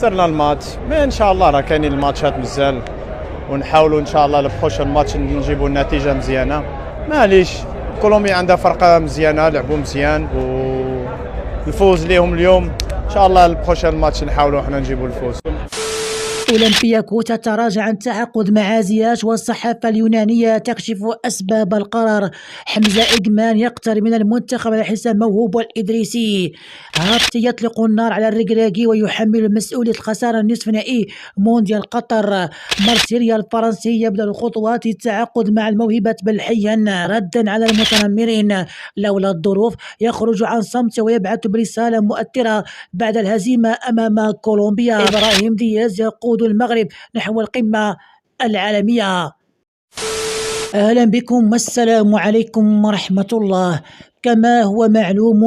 خسرنا الماتش، مي ان شاء الله راه كاينين الماتشات مزال، ونحاولوا ان شاء الله البروشن ماتش نجيبوا النتيجه مزيانه. معليش، كولومبيا عندها فرقه مزيانه، لعبوا مزيان والفوز ليهم اليوم ان شاء الله. البروشن ماتش نحاولوا حنا نجيبوا الفوز. أولمبياكو تتراجع عن التعاقد مع زياش، والصحافة اليونانية تكشف أسباب القرار. حمزة إجمان يقترب من المنتخب على حساب موهوب والإدريسي. هابط يطلق النار على الركراكي ويحمل مسؤولية الخسارة النصف نهائي مونديال قطر. مارسيليا الفرنسي يبدأ الخطوات للتعاقد مع الموهبة بلحيا ردا على المتنمرين. لولا الظروف يخرج عن صمته ويبعث برسالة مؤثرة بعد الهزيمة أمام كولومبيا. إبراهيم دياز يقود المغرب نحو القمة العالمية. أهلا بكم والسلام عليكم ورحمة الله. كما هو معلوم،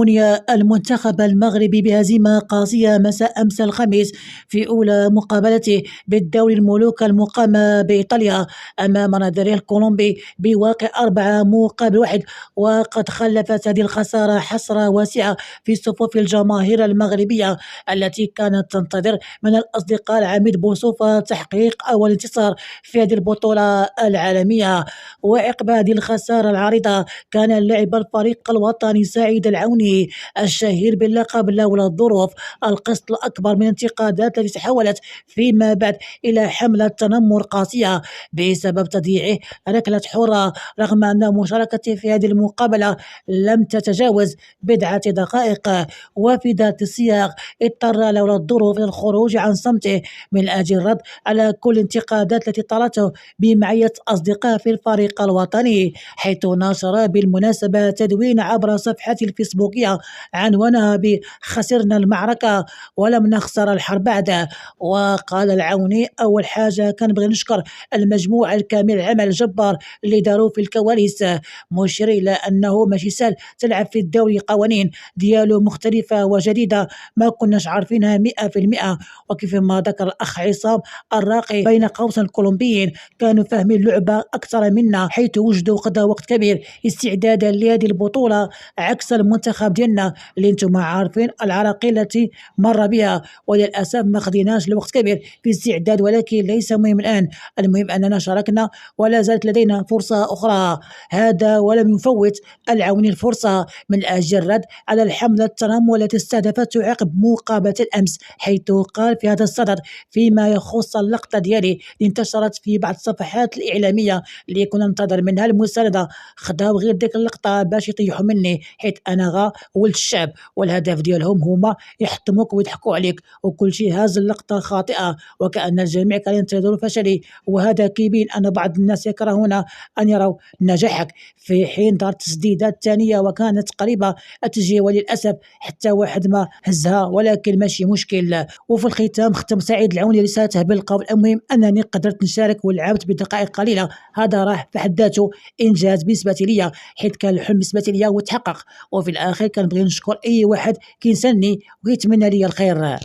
المنتخب المغربي بهزيمة قاسية مساء أمس الخميس في أولى مقابلته بالدوري الملوك المقامة بإيطاليا أمام نظيره الكولومبي بواقع 4-1، وقد خلفت هذه الخسارة حسرة واسعة في صفوف الجماهير المغربية التي كانت تنتظر من الأصدقاء العميد بوصوفة تحقيق أول انتصار في هذه البطولة العالمية. وعقب هذه الخسارة العريضة كان اللاعب الفريق الوطني سعيد العوني الشهير باللقب لولا الظروف القسط الأكبر من الانتقادات التي تحولت فيما بعد إلى حملة تنمر قاسية بسبب تضييعه ركلة حرة، رغم أن مشاركته في هذه المقابلة لم تتجاوز بضعة دقائق. وفي ذات السياق اضطر لولا الظروف إلى الخروج عن صمته من أجل الرد على كل الانتقادات التي طالته بمعية أصدقاء في الفريق الوطني، حيث نشر بالمناسبة تدوين عبر صفحته الفيسبوكية عنوانها بخسرنا المعركة ولم نخسر الحرب بعد. وقال العوني: أول حاجة كنبغي نشكر المجموعة الكامل العمل الجبار اللي داروا في الكواليس، مشير إلى أنه ماشي سهل تلعب في الدوري، قوانين ديالو مختلفة وجديدة ما كناش عارفينها 100%. وكيف ما ذكر الأخ عصام الراقي بين قوسين الكولومبيين كانوا فاهمين اللعبة أكثر منا، حيث وجدوا قضى وقت كبير استعدادا لهذه البطولة، عكس المنتخب ديالنا اللي انتم عارفين العراقيل التي مر بها. وللأسف ما خديناش الوقت كبير في الاستعداد، ولكن ليس مهم الآن، المهم أننا شاركنا ولا زالت لدينا فرصة أخرى. هذا ولم يفوت العوني الفرصة من أجل الرد على الحملة التنمر التي استهدفته عقب مقابلة الأمس، حيث قال في هذا الصدد: فيما يخص اللقطة ديالي اللي انتشرت في بعض الصفحات الإعلامية اللي كنا ننتظر منها المساندة، خداو غير ديك اللقطة باش يطيحوا مني، حيث أنا ولد الشعب والهدف ديالهم هما يحطموك ويضحكوا عليك، وكل شيء هذه اللقطة خاطئة وكأن الجميع كان ينتظر فشلي. وهذا كيبين أن بعض الناس يكرهون أن يروا نجاحك، في حين دارت تسديدات ثانية وكانت قريبة التسجيل، وللأسف حتى واحد ما هزها، ولكن ماشي مشكل. وفي الختام ختم سعيد العوني رسالته بالقول: المهم أنني قدرت نشارك ولعبت بدقائق قليلة، هذا راح في حد ذاته إنجاز بالنسبة لي، حيث كان الحلم بالنسبة لي وتحقق. وفي الآخر كنبغي نشكر أي واحد كينساني ويتمنى لي الخير.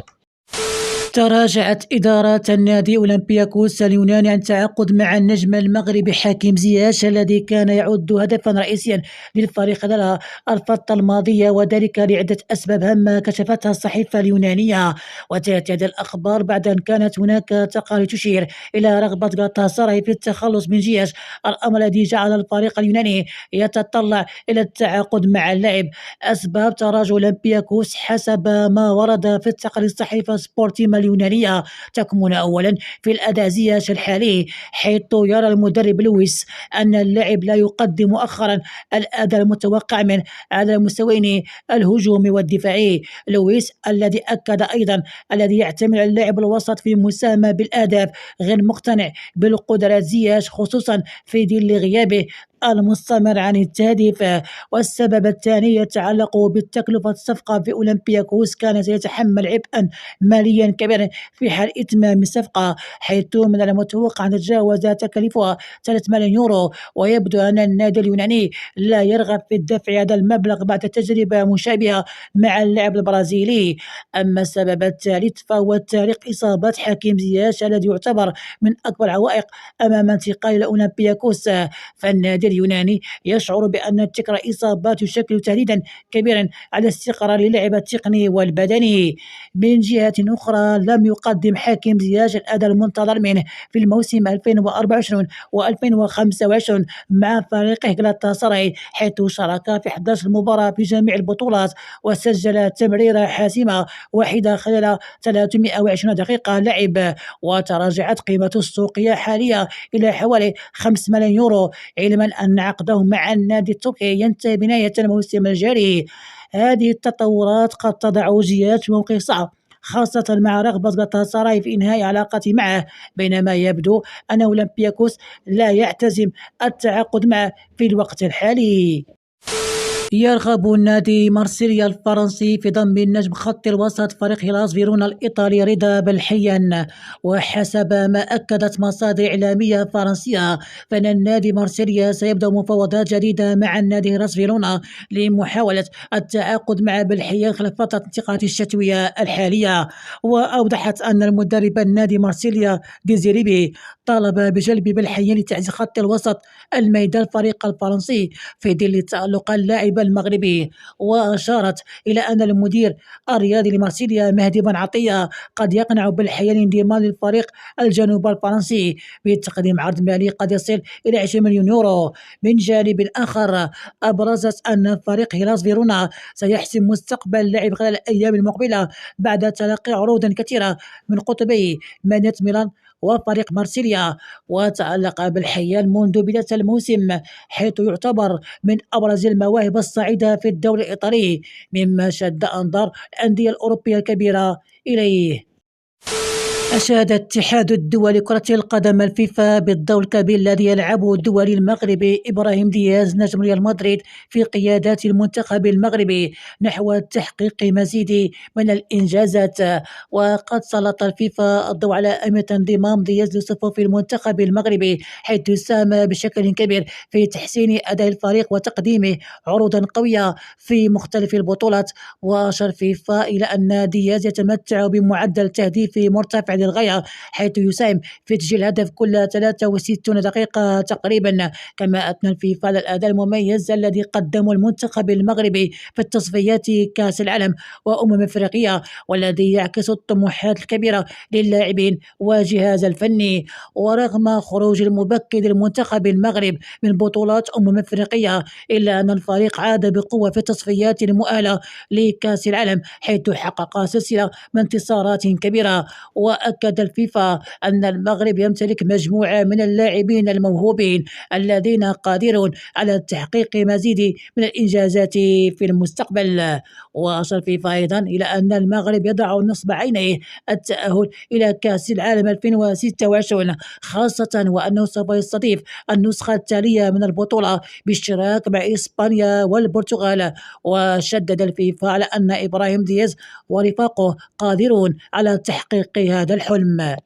تراجعت إدارة النادي أولمبياكوس اليوناني عن التعاقد مع النجم المغربي حكيم زياش الذي كان يعد هدفا رئيسيا للفريق خلال الفترة الماضية، وذلك لعدة أسباب هامة كشفتها الصحيفة اليونانية. وتأتي هذه الأخبار بعد أن كانت هناك تقارير تشير إلى رغبة غطاسراي في التخلص من زياش، الأمر الذي جعل الفريق اليوناني يتطلع إلى التعاقد مع اللاعب. أسباب تراجع أولمبياكوس حسب ما ورد في التقرير الصحيفة سبورتيما اليونانية تكمن أولا في الأداء زياش الحالي، حيث يرى المدرب لويس أن اللاعب لا يقدم مؤخرا الأداء المتوقع منه على المستويين الهجومي والدفاعي. لويس الذي أكد أيضا الذي يعتمد على اللاعب الوسط في مساهمة بالأهداف غير مقتنع بالقدرات زياش، خصوصا في ظل غيابه المستمر عن التهديف. والسبب الثاني يتعلق بالتكلفة. الصفقة في أولمبياكوس كانت يتحمل عبئا ماليا كبيرا في حال إتمام الصفقة، حيث من المتوقع أن تتجاوز تكلفها 3 مليون يورو، ويبدو أن النادي اليوناني لا يرغب في الدفع هذا المبلغ بعد تجربة مشابهة مع اللاعب البرازيلي. أما السبب الثالث فهو تاريخ إصابات حكيم زياش الذي يعتبر من أكبر العوائق أمام انتقال إلى أولمبياكوس، فالنادي اليوناني يشعر بأن تكرار الإصابات يشكل تهديدا كبيرا على استقرار اللعب التقني والبدني. من جهة أخرى لم يقدم حكيم زياش الأداء المنتظر منه في الموسم 2024 و2025 مع فريقه جلاطاسراي، حيث شارك في 11 مباراة في جميع البطولات وسجل تمريرة حاسمة واحدة خلال 320 دقيقة لعب. وتراجعت قيمته السوقية حاليا إلى حوالي 5 ملايين يورو، علما أن عقده مع النادي التركي ينتهي بنهاية الموسم الجاري. هذه التطورات قد تضع زياش في موقف صعب، خاصة مع رغبة غلطاسراي في إنهاء علاقته معه، بينما يبدو أن أولمبياكوس لا يعتزم التعاقد معه في الوقت الحالي. يرغب النادي مارسيليا الفرنسي في ضم النجم خط الوسط فريق هيلاس فيرونا الإيطالي رضا بلحيان. وحسب ما أكدت مصادر إعلامية فرنسية فإن النادي مارسيليا سيبدأ مفاوضات جديدة مع النادي هيلاس فيرونا لمحاولة التعاقد مع بلحيان خلال فترة الانتقالات الشتوية الحالية. وأوضحت أن المدرب النادي مارسيليا ديزيربي طالب بجلب بلحيان لتعزيز خط الوسط الميدان الفريق الفرنسي في ظل تألق اللاعب المغربي. وأشارت إلى أن المدير الرياضي لمارسيليا مهدي بن عطية قد يقنع بالحيال انضمام للفريق الجنوب الفرنسي بتقديم عرض مالي قد يصل إلى 20 مليون يورو. من جانب آخر أبرزت أن فريق هيلاس فيرونا سيحسم مستقبل اللاعب خلال الأيام المقبلة بعد تلقي عروض كثيرة من قطبي مدينة ميلان وفريق مارسيليا. وتألق بالحيال منذ بداية الموسم، حيث يعتبر من أبرز المواهب الصاعدة في الدوري الإيطالي، مما شد أنظار الأندية الأوروبية الكبيرة إليه. أشاد اتحاد الدول لكرة القدم الفيفا بالدور الكبير الذي يلعبه الدولي المغربي إبراهيم دياز نجم ريال مدريد في قيادة المنتخب المغربي نحو تحقيق مزيد من الإنجازات. وقد سلط الفيفا الضوء على أهمية انضمام دياز لصفوف المنتخب المغربي، حيث ساهم بشكل كبير في تحسين أداء الفريق وتقديمه عروضا قوية في مختلف البطولات. وأشار الفيفا إلى أن دياز يتمتع بمعدل تهديف مرتفع للغاية، حيث يساهم في تسجيل هدف كل 63 دقيقة تقريبا. كما أثنى الفيفا على الأداء المميز الذي قدمه المنتخب المغربي في التصفيات كأس العالم أفريقيا، والذي يعكس الطموحات الكبيرة للاعبين والجهاز الفني. ورغم خروج المبكر للمنتخب المغرب من بطولات أفريقيا، إلا أن الفريق عاد بقوة في التصفيات المؤهلة لكأس العالم، حيث حقق سلسلة من انتصارات كبيرة. وأكد الفيفا أن المغرب يمتلك مجموعة من اللاعبين الموهوبين الذين قادرون على تحقيق مزيد من الإنجازات في المستقبل. وأشار الفيفا أيضا إلى أن المغرب يضع نصب عينيه التأهل إلى كأس العالم 2026، خاصة وأنه سوف يستضيف النسخة التالية من البطولة باشتراك مع إسبانيا والبرتغال. وشدد الفيفا على أن إبراهيم دياز ورفاقه قادرون على تحقيق هذا الحلم.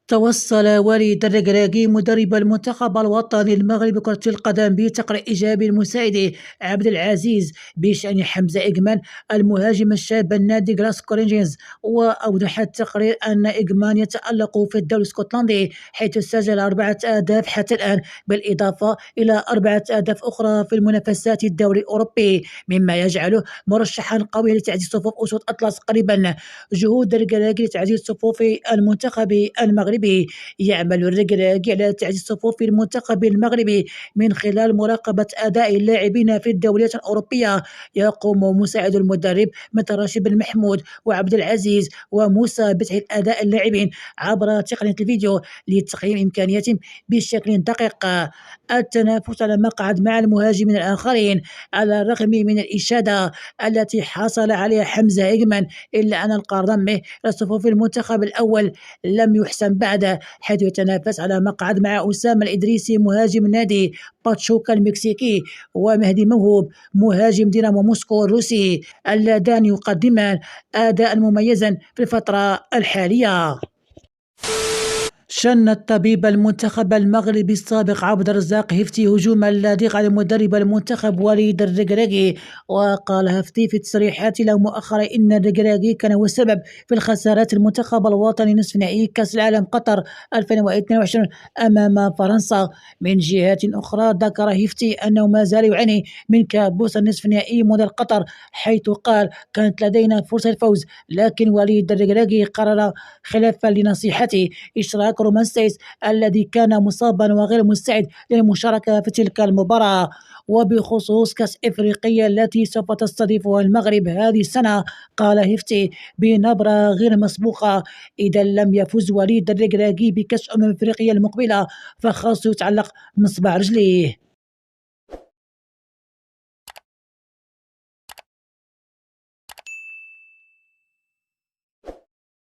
توصل وليد الركراكي مدرب المنتخب الوطني المغربي كرة القدم بتقرير إيجابي المساعد عبد العزيز بشأن حمزة إجمان المهاجم الشاب النادي غلاسكو رينجرز. وأوضح التقرير أن إجمان يتألق في الدوري الاسكتلندي، حيث سجل 4 أهداف حتى الآن، بالإضافة إلى 4 أهداف أخرى في المنافسات الدوري الأوروبي، مما يجعله مرشحا قويا لتعزيز صفوف أسود أطلس قريبا. جهود الركراكي لتعزيز صفوف المنتخب المغربي. يعمل الركراكي على تعزيز صفوف المنتخب المغربي من خلال مراقبة أداء اللاعبين في الدوريات الأوروبية. يقوم مساعد المدرب مثل رشيد بن محمود وعبد العزيز وموسى بتحليل أداء اللاعبين عبر تقنية الفيديو لتقييم إمكانياتهم بشكل دقيق. التنافس على مقعد مع المهاجمين الآخرين على الرغم من الإشادة التي حصل عليها حمزة إجمان، إلا أن القادم لصفوف المنتخب الأول لم يحسم بعد، حيث يتنافس على مقعد مع أسامة الإدريسي مهاجم نادي باتشوكا المكسيكي ومهدي موهوب مهاجم دينامو موسكو الروسي، اللذان يقدمان أداء مميزا في الفترة الحالية. شن الطبيب المنتخب المغربي السابق عبد الرزاق هفتي هجوما لاذعا على مدرب المنتخب وليد الركراكي. وقال هفتي في تصريحات له مؤخرا إن الركراكي كان هو السبب في الخسارات المنتخب الوطني نصف نهائي كأس العالم قطر 2022 أمام فرنسا. من جهة أخرى ذكر هفتي أنه ما زال يعاني من كابوس النصف النهائي منذ قطر، حيث قال كانت لدينا فرصة الفوز لكن وليد الركراكي قرر خلافا لنصيحته إشراك رومان ستيس الذي كان مصابا وغير مستعد للمشاركة في تلك المباراة. وبخصوص كأس إفريقيا التي سوف تستضيفها المغرب هذه السنة، قال هفتي بنبرة غير مسبوقة إذا لم يفز وليد الركراكي بكأس أمم إفريقيا المقبلة فخاص يتعلق من صباع رجليه.